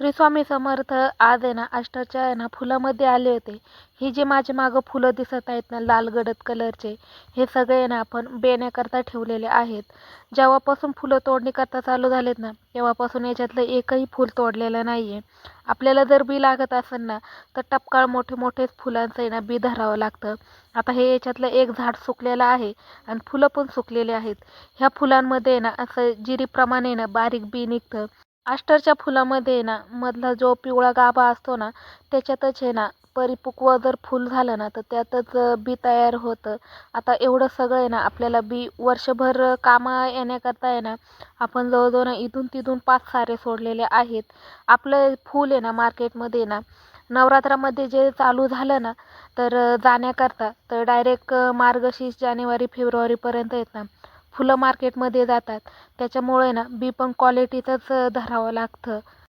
श्री स्वामी समर्थ आज आहे ना अष्टाच्या आहे ना फुलामध्ये आले होते. ही जे माझ्या मागं फुलं दिसत आहेत ना लाल गडद कलरचे, हे सगळे ना आपण बेण्याकरता ठेवलेले आहेत. जेव्हापासून फुलं तोडणी करता चालू झालेत ना तेव्हापासून याच्यातलं एकही फूल तोडलेलं नाही आहे. आपल्याला जर बी लागत असेल ना तर टपकाळ मोठे मोठेच फुलांचं आहे ना बी धरावं लागतं. आता हे याच्यातलं एक झाड सुकलेलं आहे आणि फुलं पण सुकलेली आहेत. ह्या फुलांमध्ये ना असं जिरीप्रमाणे ना बारीक बी निघतं. आष्टरच्या फुलामध्ये आहे ना मधला जो पिवळा गाभा असतो ना त्याच्यातच आहे ना परिपक्व जर फूल झालं ना तर त्यातच बी तयार होतं. आता एवढं सगळं आहे ना आपल्याला बी वर्षभर कामा येण्याकरता आहे ना आपण जवळजवळ ना इथून तिथून 5 सारे सोडलेले आहेत. आपलं फूल आहे ना मार्केटमध्ये ना नवरात्रामध्ये जे चालू झालं ना तर जाण्याकरता तर डायरेक्ट मार्गशीर्ष जानेवारी फेब्रुवारीपर्यंत आहेत ना फुलं मार्केटमध्ये जातात. त्याच्यामुळे ना बी पण क्वालिटीचंच धरावं लागतं.